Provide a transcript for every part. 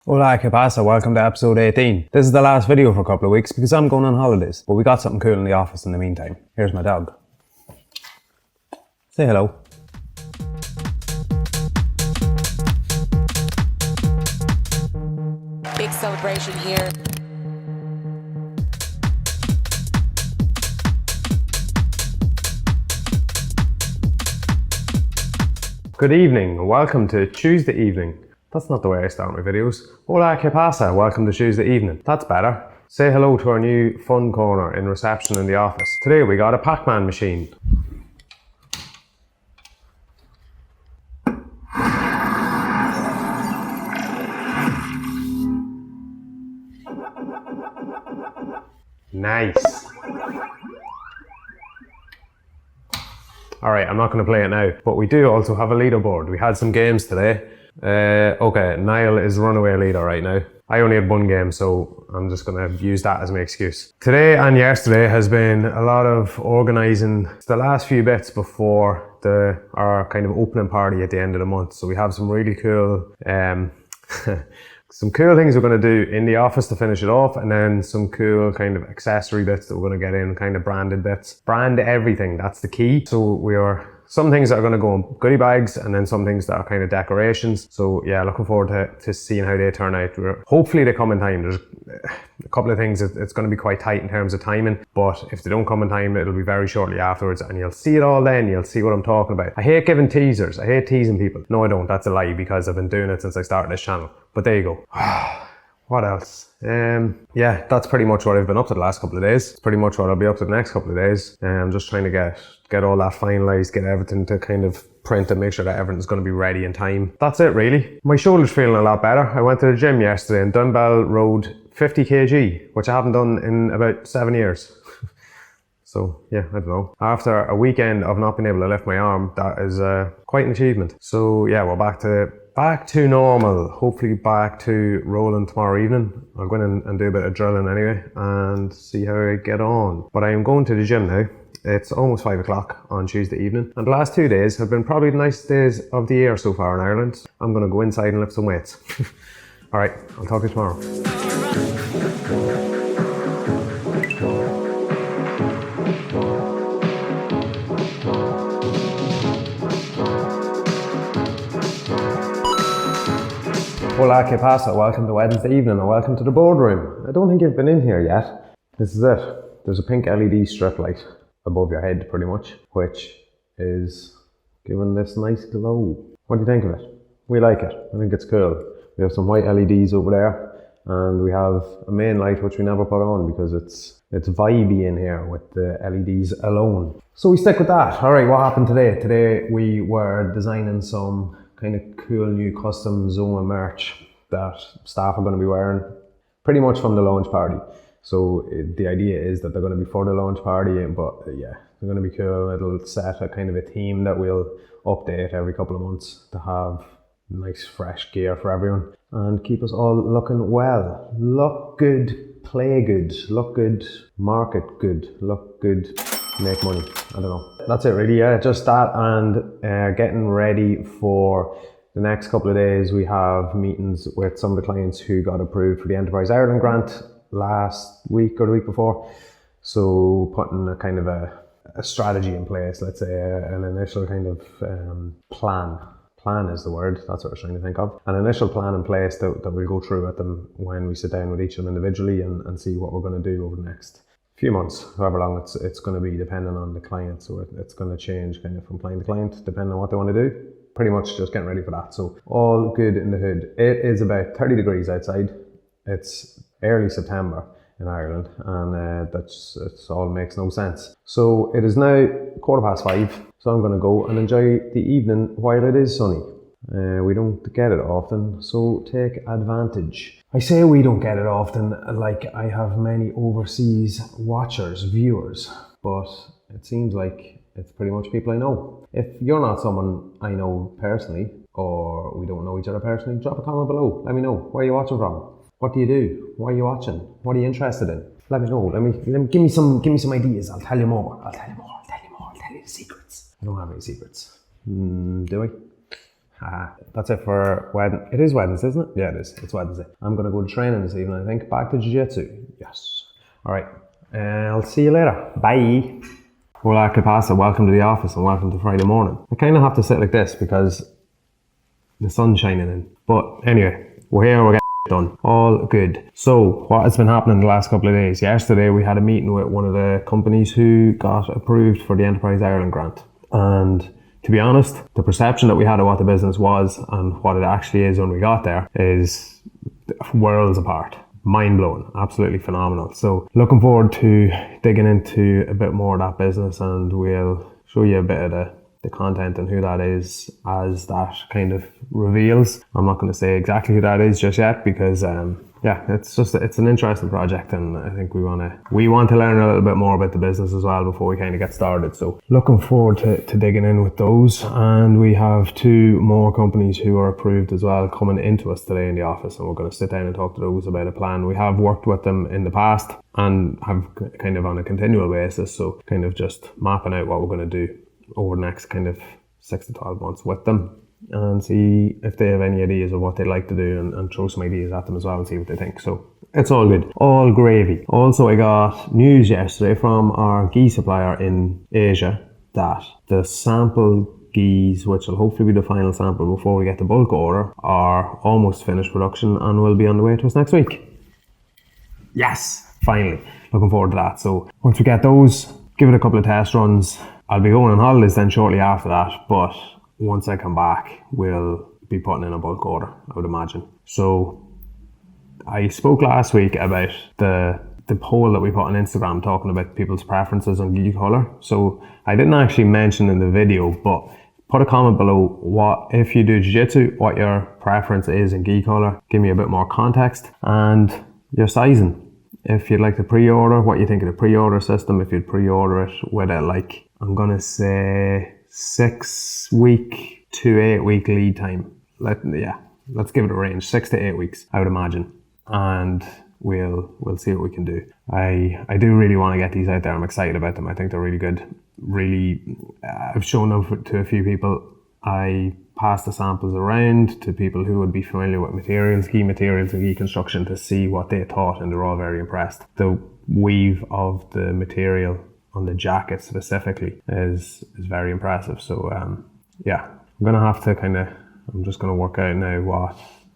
Hola, ¿qué pasa? Welcome to episode 18. This is the last video for a couple of weeks because I'm going on holidays, but we got something cool in the office in the meantime. Here's my dog. Say hello. Big celebration here. Good evening, welcome to Tuesday evening. That's not the way I start my videos. Hola, ¿qué pasa? Welcome to Tuesday evening. That's better. Say hello to our new fun corner in reception in the office. Today we got a Pac-Man machine. Nice. Alright, I'm not going to play it now, but we do also have a leaderboard. We had some games today. Okay, Niall is runaway leader right now. I only had one game, so I'm just going to use that as my excuse. Today and yesterday has been a lot of organising the last few bits before our kind of opening party at the end of the month. So we have some really cool some cool things we're going to do in the office to finish it off, and then some cool kind of accessory bits that we're going to get in, kind of branded bits. Brand everything, that's the key. So some things that are going to go in goodie bags, and then some things that are kind of decorations. So yeah, looking forward to seeing how they turn out. Hopefully they come in time. There's a couple of things it's going to be quite tight in terms of timing, but if they don't come in time, it'll be very shortly afterwards, and you'll see it all then. You'll see what I'm talking about. I hate giving teasers. I hate teasing people. No, I don't. That's a lie, because I've been doing it since I started this channel. But there you go. What else? Yeah, that's pretty much what I've been up to the last couple of days. It's pretty much what I'll be up to the next couple of days. I'm just trying to get all that finalised, get everything to kind of print and make sure that everything's going to be ready in time. That's it really. My shoulder's feeling a lot better. I went to the gym yesterday and dumbbell rode 50 kg, which I haven't done in about 7 years. So yeah, I don't know. After a weekend of not being able to lift my arm, that is quite an achievement. So yeah, we're back to normal. Hopefully back to rolling tomorrow evening. I'll go in and do a bit of drilling anyway and see how I get on. But I am going to the gym now. It's almost 5 o'clock on Tuesday evening, and the last 2 days have been probably the nicest days of the year so far in Ireland. I'm going to go inside and lift some weights. Alright, I'll talk to you tomorrow. Hola, ¿qué pasa? Welcome to Wednesday evening, and welcome to the boardroom. I don't think you've been in here yet. This is it. There's a pink LED strip light above your head, pretty much, which is giving this nice glow. What do you think of it? We like it. I think it's cool. We have some white LEDs over there, and we have a main light which we never put on because it's vibey in here with the LEDs alone. So we stick with that. Alright, what happened today? Today we were designing some kind of cool new custom ZOMA merch that staff are going to be wearing pretty much from the launch party. So the idea is that they're going to be for the launch party, but yeah, they're going to be cool. It'll set a kind of a theme that we'll update every couple of months to have nice fresh gear for everyone and keep us all looking well. Look good, play good, look good, market good, look good, make money. I don't know. That's it really. Yeah, just that, and getting ready for the next couple of days. We have meetings with some of the clients who got approved for the Enterprise Ireland grant last week or the week before. So putting a kind of a strategy in place, let's say an initial kind of plan is the word, that's what I was trying to think of. An initial plan in place that we'll go through with them when we sit down with each of them individually and see what we're going to do over the next few months, however long it's going to be, depending on the client. So it's going to change kind of from client to client, depending on what they want to do. Pretty much just getting ready for that. So all good in the hood. It is about 30 degrees outside. It's early September in Ireland, and it's all makes no sense. So it is now 5:15, so I'm going to go and enjoy the evening while it is sunny. We don't get it often, so take advantage. I say we don't get it often like I have many overseas watchers, viewers, but it seems like it's pretty much people I know. If you're not someone I know personally, or we don't know each other personally, drop a comment below. Let me know. Where are you watching from? What do you do? Why are you watching? What are you interested in? Let me know. Give me some ideas. I'll tell you more. I'll tell you the secrets. I don't have any secrets. Do I? That's it for Wednesday. It is Wednesday, isn't it? Yeah, it is. It's Wednesday. I'm going to go to training this evening, I think. Back to Jiu Jitsu. Yes. All right. I'll see you later. Bye. Hola, pasa. Welcome to the office and welcome to Friday morning. I kind of have to sit like this because the sun's shining in. But anyway, we're here, we're getting done. All good. So, what has been happening the last couple of days? Yesterday, we had a meeting with one of the companies who got approved for the Enterprise Ireland grant. And to be honest, the perception that we had of what the business was and what it actually is when we got there is worlds apart. Mind-blowing, absolutely phenomenal. So looking forward to digging into a bit more of that business, and we'll show you a bit of the content and who that is as that kind of reveals. I'm not going to say exactly who that is just yet because it's an interesting project, and I think we want to learn a little bit more about the business as well before we kind of get started. So looking forward to digging in with those. And we have 2 more companies who are approved as well coming into us today in the office, and we're going to sit down and talk to those about a plan. We have worked with them in the past and have kind of on a continual basis, so kind of just mapping out what we're going to do over the next kind of 6 to 12 months with them, and see if they have any ideas of what they'd like to do, and throw some ideas at them as well and see what they think. So it's all good, all gravy. Also, I got news yesterday from our gi supplier in Asia that the sample gis, which will hopefully be the final sample before we get the bulk order, are almost finished production and will be on the way to us next week. Yes, finally. Looking forward to that. So once we get those, give it a couple of test runs. I'll be going on holidays then shortly after that, but once I come back, we'll be putting in a bulk order, I would imagine. So I spoke last week about the poll that we put on Instagram talking about people's preferences on gi color. So I didn't actually mention in the video, but put a comment below what, if you do jiu-jitsu, what your preference is in gi color. Give me a bit more context, and your sizing. If you'd like to pre-order, what you think of the pre-order system, if you'd pre-order it with a, like, I'm gonna say 6 week to 8 week lead time. Let's give it a range, 6 to 8 weeks, I would imagine. And we'll see what we can do. I do really want to get these out there. I'm excited about them. I think they're really good. I've shown them to a few people. I passed the samples around to people who would be familiar with gi materials and gi construction to see what they thought, and they're all very impressed. The weave of the material on the jacket specifically is very impressive. So I'm gonna have to I'm just gonna work out now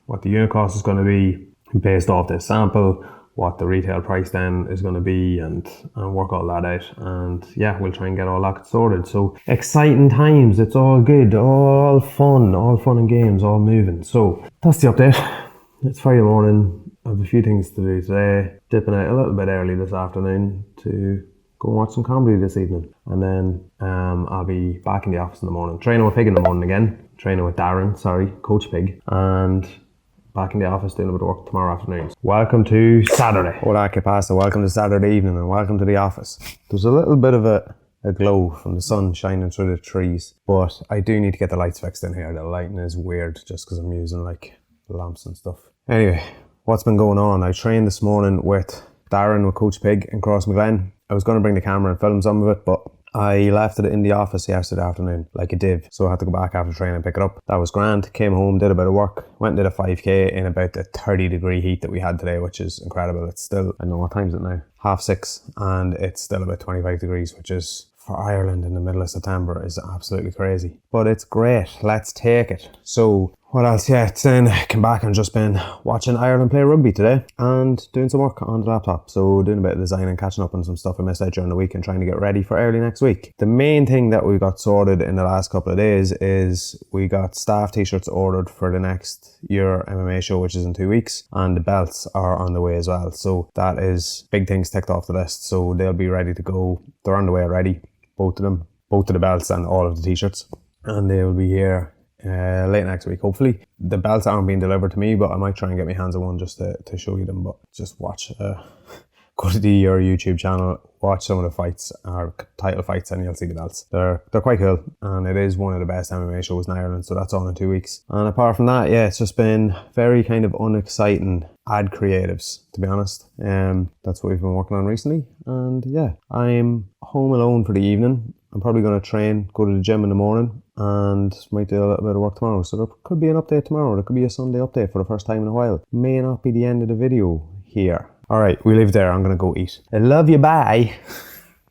what the unit cost is going to be based off this sample, what the retail price then is going to be, and work all that out. And yeah, we'll try and get all that sorted. So exciting times. It's all good, all fun and games, all moving. So that's the update. It's Friday morning. I have a few things to do today. Dipping out a little bit early this afternoon to go and watch some comedy this evening. And then I'll be back in the office in the morning. Training with Pig in the morning again. Training with Coach Pig. And back in the office doing a bit of work tomorrow afternoon. Welcome to Saturday. Hola, que pasa? Welcome to Saturday evening and welcome to the office. There's a little bit of a glow from the sun shining through the trees, but I do need to get the lights fixed in here. The lighting is weird just because I'm using like lamps and stuff. Anyway, what's been going on? I trained this morning with Darren with Coach Pig in Crossmaglen. I was going to bring the camera and film some of it, but I left it in the office yesterday afternoon, like a div, so I had to go back after training and pick it up. That was grand. Came home, did a bit of work, went and did a 5k in about the 30-degree heat that we had today, which is incredible. It's still, I don't know what time is it now, 6:30, and it's still about 25 degrees, which is, for Ireland in the middle of September, is absolutely crazy. But it's great. Let's take it. So what else? Yeah, then I came back and just been watching Ireland play rugby today and doing some work on the laptop. So doing a bit of design and catching up on some stuff I missed out during the week and trying to get ready for early next week. The main thing that we got sorted in the last couple of days is we got staff t-shirts ordered for the next Your MMA show, which is in 2 weeks, and the belts are on the way as well. So that is big things ticked off the list. So they'll be ready to go. They're on the way already, both of them, both of the belts and all of the t-shirts, and they will be here late next week, hopefully. The belts aren't being delivered to me, but I might try and get my hands on one just to show you them. But just watch, go to your YouTube channel, watch some of the fights, or title fights, and you'll see the belts. They're quite cool, and it is one of the best MMA shows in Ireland, so that's on in 2 weeks. And apart from that, yeah, it's just been very kind of unexciting ad creatives, to be honest. That's what we've been working on recently, and yeah, I'm home alone for the evening. I'm probably going to train, go to the gym in the morning, and might do a little bit of work tomorrow. So there could be an update tomorrow. There could be a Sunday update for the first time in a while. May not be the end of the video here. All right, we leave there. I'm going to go eat. I love you. Bye.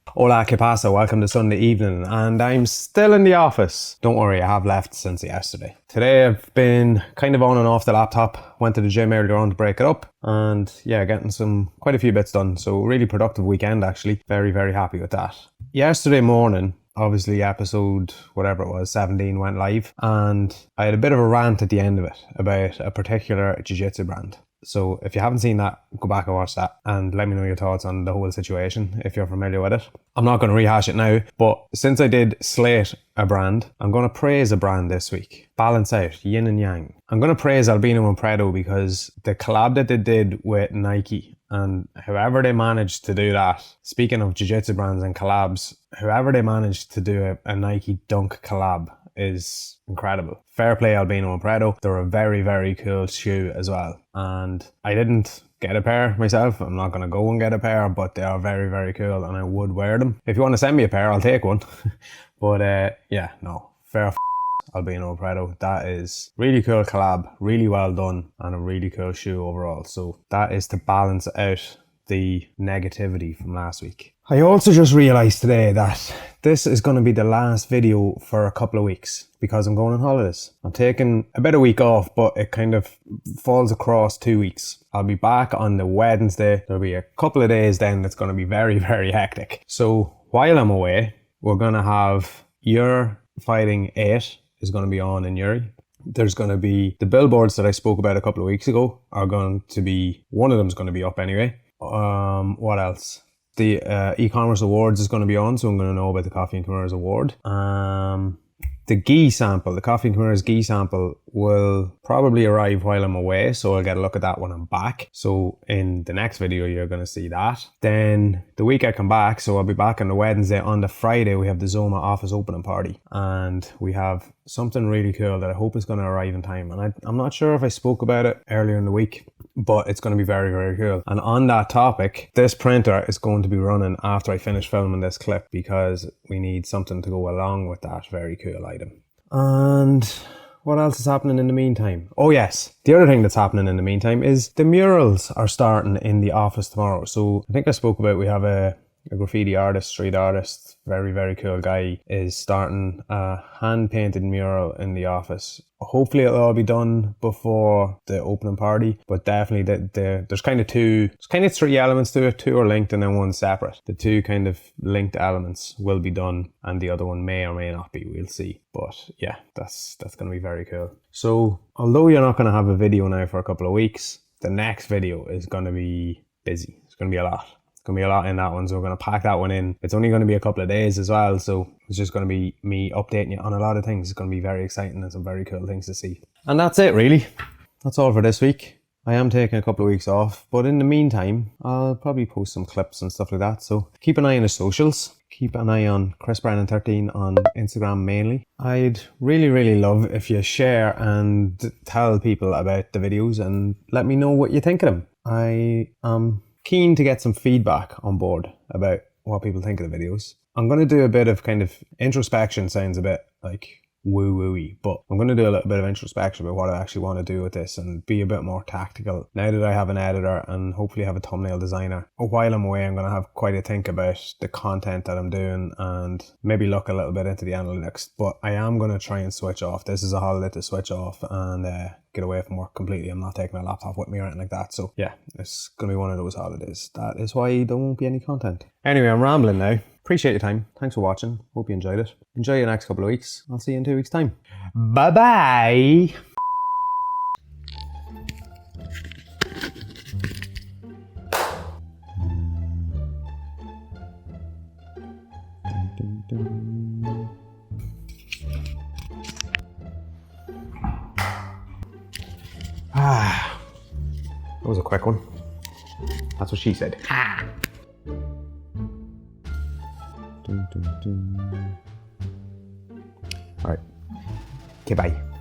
Hola, ¿qué pasa? Welcome to Sunday evening, and I'm still in the office. Don't worry, I have left since yesterday. Today I've been kind of on and off the laptop. Went to the gym earlier on to break it up, and yeah, getting quite a few bits done. So really productive weekend actually. Very, very happy with that. Yesterday morning, obviously episode whatever it was 17 went live, and I had a bit of a rant at the end of it about a particular Jiu Jitsu brand. So if you haven't seen that, go back and watch that and let me know your thoughts on the whole situation if you're familiar with it. I'm not going to rehash it now, but since I did slate a brand, I'm going to praise a brand this week. Balance out, yin and yang. I'm going to praise Albino and Predo because the collab that they did with Nike, and however they managed to do that, speaking of jiu-jitsu brands and collabs, whoever they managed to do a Nike Dunk collab is incredible. Fair play Albino and Predo. They're a very, very cool shoe as well. And I didn't get a pair myself. I'm not going to go and get a pair, but they are very, very cool and I would wear them. If you want to send me a pair, I'll take one. But yeah, no, fair Albino and Predo. That is really cool collab, really well done, and a really cool shoe overall. So that is to balance out the negativity from last week. I also just realized today that this is going to be the last video for a couple of weeks because I'm going on holidays. I'm taking about a week off, but it kind of falls across 2 weeks. I'll be back on the Wednesday. There'll be a couple of days then that's going to be very, very hectic. So while I'm away, we're going to have Your Fighting 8 is going to be on in Uri. There's going to be the billboards that I spoke about a couple of weeks ago are going to be, one of them is going to be up anyway. What else? The e-commerce awards is going to be on, so I'm going to know about the Coffee&Kimuras award. The ghee sample, the Coffee&Kimuras ghee sample will probably arrive while I'm away, so I'll get a look at that when I'm back. So in the next video, you're going to see that. Then the week I come back, so I'll be back on the Wednesday. On the Friday, we have the ZOMA office opening party, and we have something really cool that I hope is going to arrive in time. And I'm not sure if I spoke about it earlier in the week, but it's going to be very, very cool. And on that topic, this printer is going to be running after I finish filming this clip because we need something to go along with that very cool item. And what else is happening in the meantime? Oh yes, the other thing that's happening in the meantime is the murals are starting in the office tomorrow. So I think I spoke about we have a graffiti artist, street artist, very, very cool guy, is starting a hand-painted mural in the office. Hopefully it'll all be done before the opening party, but definitely there's kind of three elements to it. Two are linked and then one's separate. The two kind of linked elements will be done and the other one may or may not be, we'll see. But yeah, that's going to be very cool. So although you're not going to have a video now for a couple of weeks, the next video is going to be busy. It's going to be a lot. Going to be a lot in that one, so we're going to pack that one in. It's only going to be a couple of days as well, so it's just going to be me updating you on a lot of things. It's going to be very exciting and some very cool things to see. And that's it really. That's all for this week. I am taking a couple of weeks off, but in the meantime, I'll probably post some clips and stuff like that, so keep an eye on the socials. Keep an eye on ChrisBrennan13 on Instagram mainly. I'd really, really love if you share and tell people about the videos and let me know what you think of them. I am keen to get some feedback on board about what people think of the videos. I'm going to do a bit of kind of introspection, sounds a bit like woo-woo-y, but I'm going to do a little bit of introspection about what I actually want to do with this and be a bit more tactical. Now that I have an editor and hopefully have a thumbnail designer, while I'm away I'm going to have quite a think about the content that I'm doing and maybe look a little bit into the analytics, but I am going to try and switch off. This is a holiday to switch off and get away from work completely. I'm not taking my laptop with me or anything like that, so yeah, it's going to be one of those holidays. That is why there won't be any content. Anyway, I'm rambling now. Appreciate your time. Thanks for watching. Hope you enjoyed it. Enjoy your next couple of weeks. I'll see you in 2 weeks' time. Bye-bye. That was a quick one. That's what she said. All right. Okay, bye.